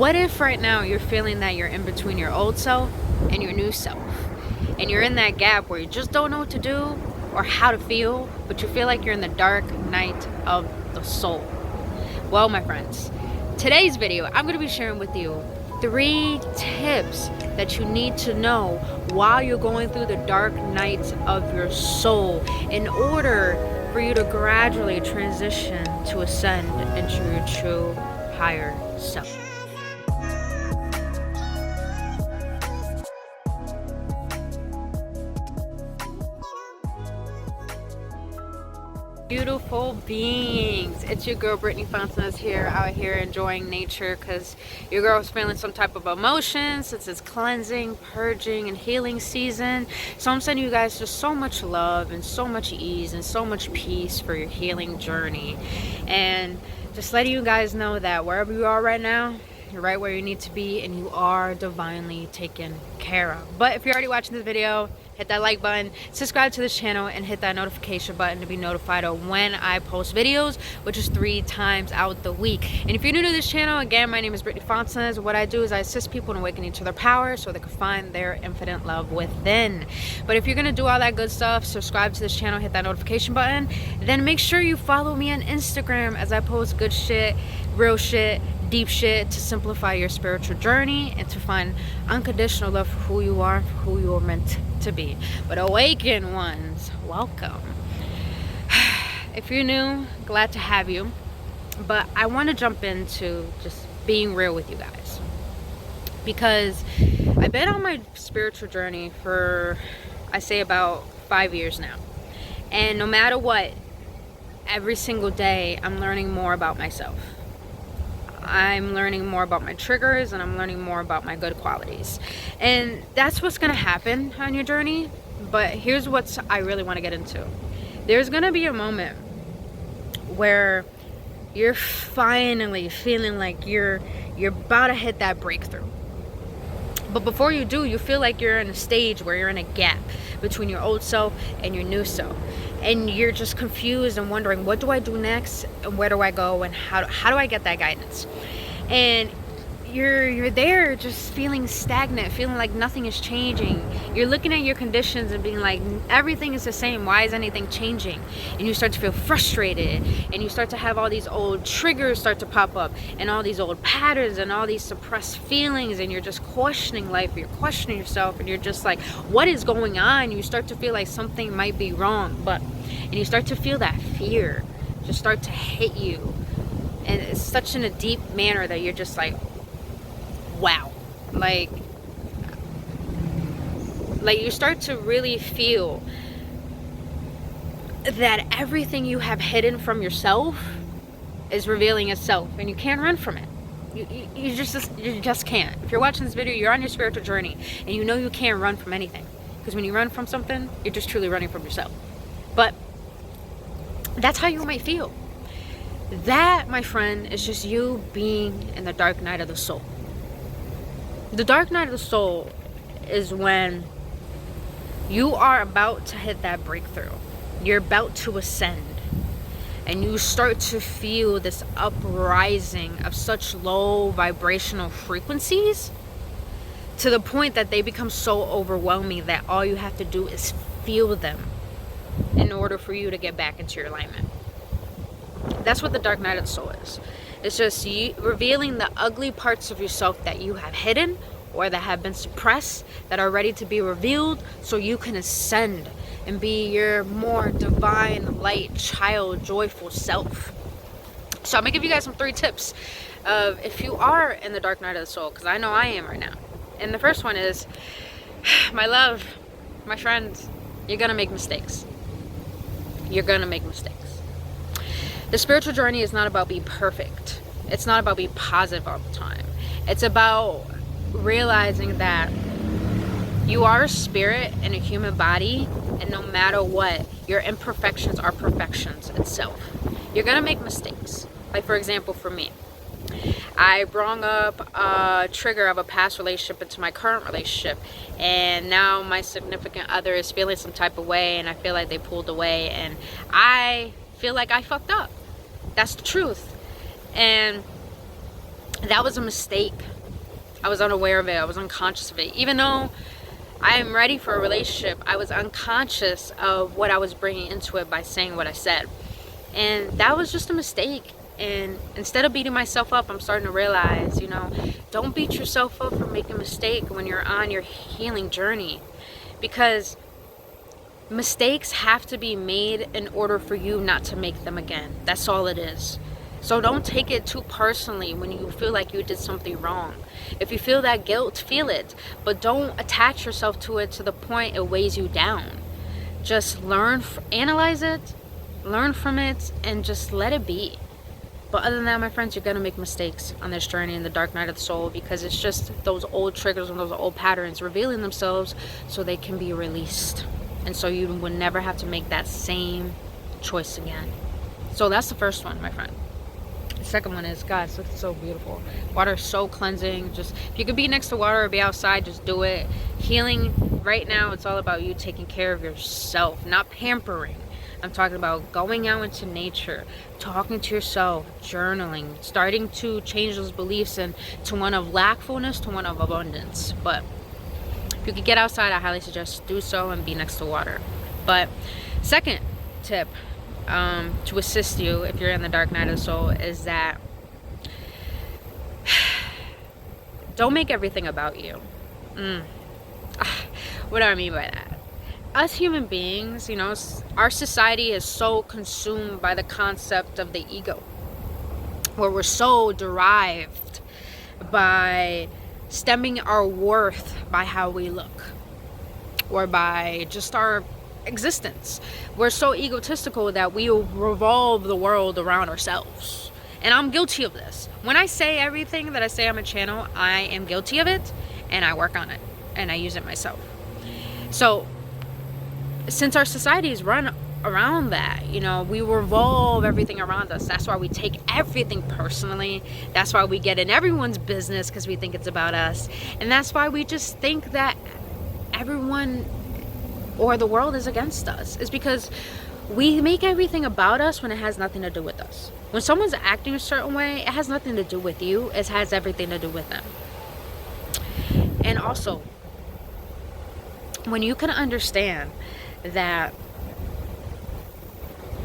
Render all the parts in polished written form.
What if right now you're feeling that you're in between your old self and your new self, and you're in that gap where you just don't know what to do or how to feel, but you feel like you're in the dark night of the soul? Well, my friends, today's video, I'm going to be sharing with you 3 tips that you need to know while you're going through the dark nights of your soul in order for you to gradually transition to ascend into your true higher self. Beautiful beings, it's your girl Brittny Fontanez here, out here enjoying nature because your girl's feeling some type of emotion since it's cleansing, purging, and healing season. So I'm sending you guys just so much love and so much ease and so much peace for your healing journey, and just letting you guys know that wherever you are right now, you're right where you need to be and you are divinely taken care of. But if you're already watching this video, hit that like button, subscribe to this channel, and hit that notification button to be notified of when I post videos, which is 3 times out the week. And if you're new to this channel, again, my name is Brittny Fontanez. What I do is I assist people in awakening to their power so they can find their infinite love within. But if you're gonna do all that good stuff, subscribe to this channel, hit that notification button, then make sure you follow me on Instagram as I post good shit, real shit, deep shit to simplify your spiritual journey and to find unconditional love for who you are, for who you are meant to be. But awakened ones, welcome. If you're new, glad to have you. But I want to jump into just being real with you guys, because I've been on my spiritual journey for, I say, about 5 years now. And no matter what, every single day I'm learning more about myself. I'm learning more about my triggers, and I'm learning more about my good qualities. And that's what's going to happen on your journey. But here's what I really want to get into. There's going to be a moment where you're finally feeling like you're about to hit that breakthrough. But before you do, you feel like you're in a stage where you're in a gap between your old self and your new self. And you're just confused and wondering, what do I do next? And where do I go? And how do I get that guidance? And you're there just feeling stagnant, feeling like nothing is changing. You're looking at your conditions and being like, everything is the same. Why is anything changing? And you start to feel frustrated, and you start to have all these old triggers start to pop up, and all these old patterns and all these suppressed feelings, and you're just questioning life, you're questioning yourself, and you're just like, what is going on? You start to feel like something might be wrong, and you start to feel that fear just start to hit you, and it's such in a deep manner that you're just like, wow, like you start to really feel that everything you have hidden from yourself is revealing itself, and you can't run from it. You just can't. If you're watching this video, you're on your spiritual journey, and you know you can't run from anything, because when you run from something, you're just truly running from yourself. But that's how you might feel. That, my friend, is just you being in the dark night of the soul. The dark night of the soul is when you are about to hit that breakthrough. You're about to ascend, and you start to feel this uprising of such low vibrational frequencies to the point that they become so overwhelming that all you have to do is feel them in order for you to get back into your alignment. That's what the dark night of the soul is. It's just you revealing the ugly parts of yourself that you have hidden or that have been suppressed, that are ready to be revealed so you can ascend and be your more divine, light, child, joyful self. So I'm gonna give you guys some 3 tips of if you are in the dark night of the soul, because I know I am right now. And the first one is, my love, my friends, you're gonna make mistakes. You're gonna make mistakes. The spiritual journey is not about being perfect. It's not about being positive all the time. It's about realizing that you are a spirit in a human body, and no matter what, your imperfections are perfections itself. You're gonna make mistakes. Like, for example, for me, I brought up a trigger of a past relationship into my current relationship, and now my significant other is feeling some type of way, and I feel like they pulled away, and I feel like I fucked up. That's the truth. And That was a mistake. I was unaware of it. I was unconscious of it. Even though I am ready for a relationship, I was unconscious of what I was bringing into it by saying what I said. And that was just a mistake. And instead of beating myself up, I'm starting to realize, you know, don't beat yourself up for making a mistake when you're on your healing journey. Because mistakes have to be made in order for you not to make them again. That's all it is. So don't take it too personally when you feel like you did something wrong. If you feel that guilt, feel it. But don't attach yourself to it to the point it weighs you down. Just analyze it, learn from it, and just let it be. But other than that, my friends, you're going to make mistakes on this journey in the dark night of the soul, because it's just those old triggers and those old patterns revealing themselves so they can be released. And so you will never have to make that same choice again. So that's the first one, my friend. The second one is, guys, look, it's so beautiful. Water is so cleansing. Just, if you could be next to water or be outside, just do it. Healing, right now, it's all about you taking care of yourself, not pampering. I'm talking about going out into nature, talking to yourself, journaling, starting to change those beliefs to one of lackfulness to one of abundance. But if you could get outside, I highly suggest do so and be next to water. But second tip, to assist you if you're in the dark night of the soul, is that don't make everything about you. What do I mean by that? Us human beings, you know, our society is so consumed by the concept of the ego, where we're so derived by stemming our worth by how we look or by just our existence. We're so egotistical that we revolve the world around ourselves. And I'm guilty of this. When I say everything that I say on my channel, I am guilty of it, and I work on it and I use it myself. So since our society is run around that, you know, we revolve everything around us. That's why we take everything personally. That's why we get in everyone's business, because we think it's about us. And that's why we just think that everyone or the world is against us. It's because we make everything about us when it has nothing to do with us. When someone's acting a certain way, it has nothing to do with you. It has everything to do with them. And also, when you can understand that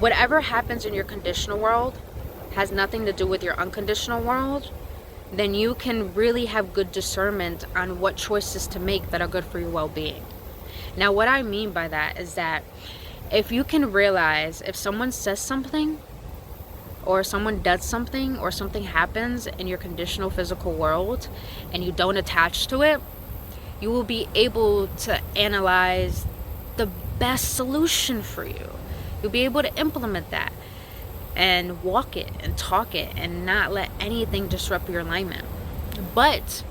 whatever happens in your conditional world has nothing to do with your unconditional world, then you can really have good discernment on what choices to make that are good for your well-being. Now, what I mean by that is that if you can realize if someone says something or someone does something or something happens in your conditional physical world and you don't attach to it, you will be able to analyze the best solution for you. You'll be able to implement that and walk it and talk it and not let anything disrupt your alignment. But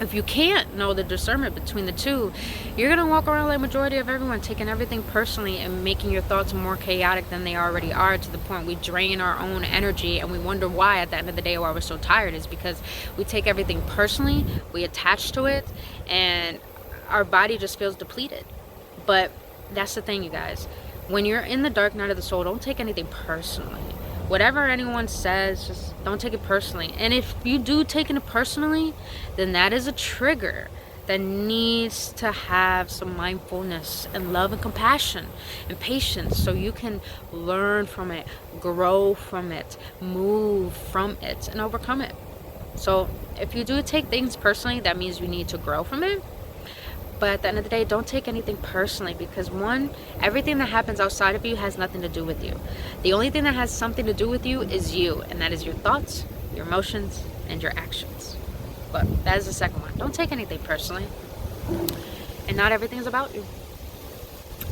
if you can't know the discernment between the two, you're going to walk around like majority of everyone, taking everything personally and making your thoughts more chaotic than they already are, to the point we drain our own energy and we wonder why at the end of the day why we're so tired. Is because we take everything personally, we attach to it, and our body just feels depleted. But that's the thing, you guys. When you're in the dark night of the soul, don't take anything personally. Whatever anyone says, just don't take it personally. And if you do take it personally, then that is a trigger that needs to have some mindfulness and love and compassion and patience, so you can learn from it, grow from it, move from it, and overcome it. So if you do take things personally, that means you need to grow from it. But at the end of the day, don't take anything personally, because one, everything that happens outside of you has nothing to do with you. The only thing that has something to do with you is you, and that is your thoughts, your emotions, and your actions. But that is the second one. Don't take anything personally. And not everything is about you.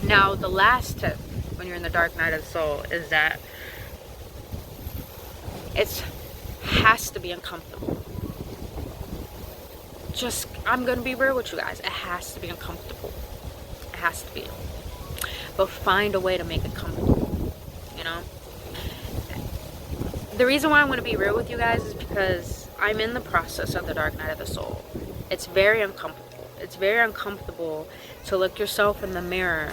Now, the last tip when you're in the dark night of the soul is that it has to be uncomfortable. I'm gonna be real with you guys. It has to be uncomfortable. It has to be. But find a way to make it comfortable, you know? The reason why I want to be real with you guys is because I'm in the process of the dark night of the soul. It's very uncomfortable. It's very uncomfortable to look yourself in the mirror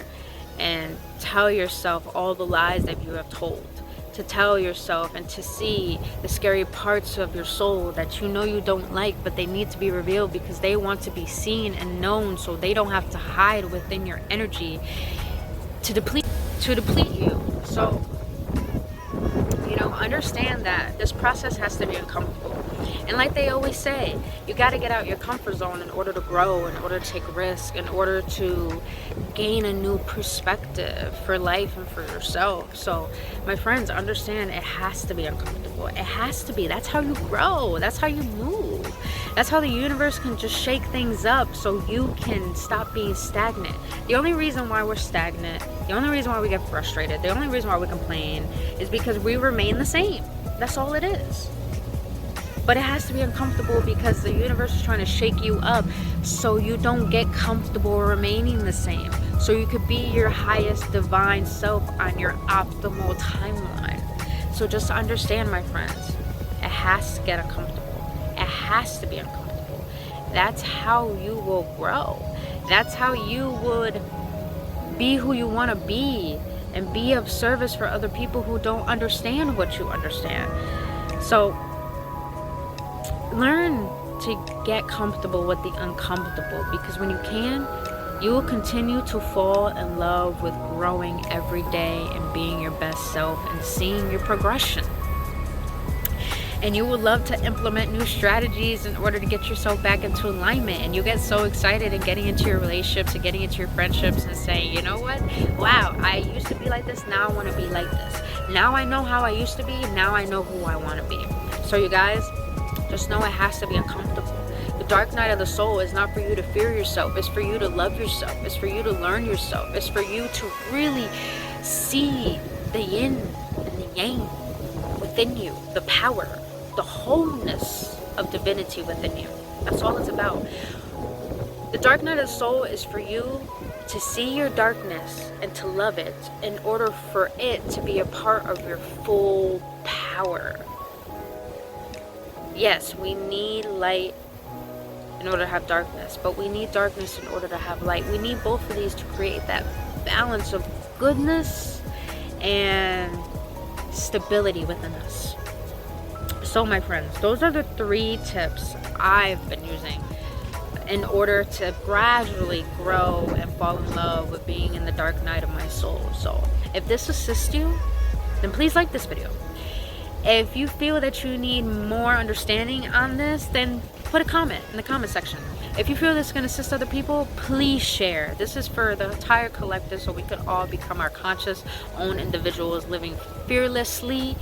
and tell yourself all the lies that you have told. to tell yourself and to see the scary parts of your soul that you know you don't like, but they need to be revealed because they want to be seen and known, so they don't have to hide within your energy to deplete you. So, you know, understand that this process has to be uncomfortable. And like they always say, you got to get out your comfort zone in order to grow, in order to take risks, in order to gain a new perspective for life and for yourself. So my friends, understand it has to be uncomfortable. It has to be. That's how you grow. That's how you move. That's how the universe can just shake things up so you can stop being stagnant. The only reason why we're stagnant, the only reason why we get frustrated, the only reason why we complain is because we remain the same. That's all it is. But it has to be uncomfortable because the universe is trying to shake you up so you don't get comfortable remaining the same. So you could be your highest divine self on your optimal timeline. So just understand, my friends, it has to get uncomfortable. It has to be uncomfortable. That's how you will grow. That's how you would be who you want to be and be of service for other people who don't understand what you understand. So learn to get comfortable with the uncomfortable, because when you can, you will continue to fall in love with growing every day and being your best self and seeing your progression. And you would love to implement new strategies in order to get yourself back into alignment. And you get so excited in getting into your relationships and getting into your friendships and saying, you know what? Wow, I used to be like this. Now I want to be like this. Now I know how I used to be. Now I know who I want to be. So you guys, just know it has to be uncomfortable. The dark night of the soul is not for you to fear yourself. It's for you to love yourself. It's for you to learn yourself. It's for you to really see the yin and the yang within you, the power, the wholeness of divinity within you. That's all it's about. The dark night of the soul is for you to see your darkness and to love it in order for it to be a part of your full power. Yes, we need light in order to have darkness, but we need darkness in order to have light. We need both of these to create that balance of goodness and stability within us. So my friends, those are the 3 tips I've been using in order to gradually grow and fall in love with being in the dark night of my soul. So if this assists you, then please like this video. If you feel that you need more understanding on this, then put a comment in the comment section. If you feel this is going to assist other people, please share. This is for the entire collective, so we could all become our conscious own individuals living fearlessly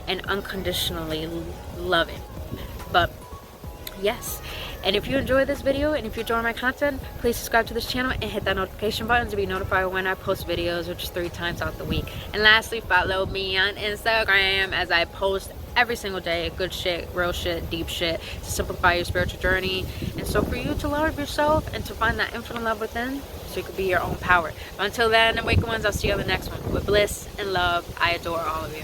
and unconditionally loving. But yes, and if you enjoyed this video and if you enjoy my content, please subscribe to this channel and hit that notification button to be notified when I post videos, which is 3 times out the week. And lastly, follow me on Instagram as I post every single day good shit, real shit, deep shit to simplify your spiritual journey, and so for you to love yourself and to find that infinite love within, so you could be your own power. But until then, Awakened Ones, I'll see you on the next one. With bliss and love, I adore all of you.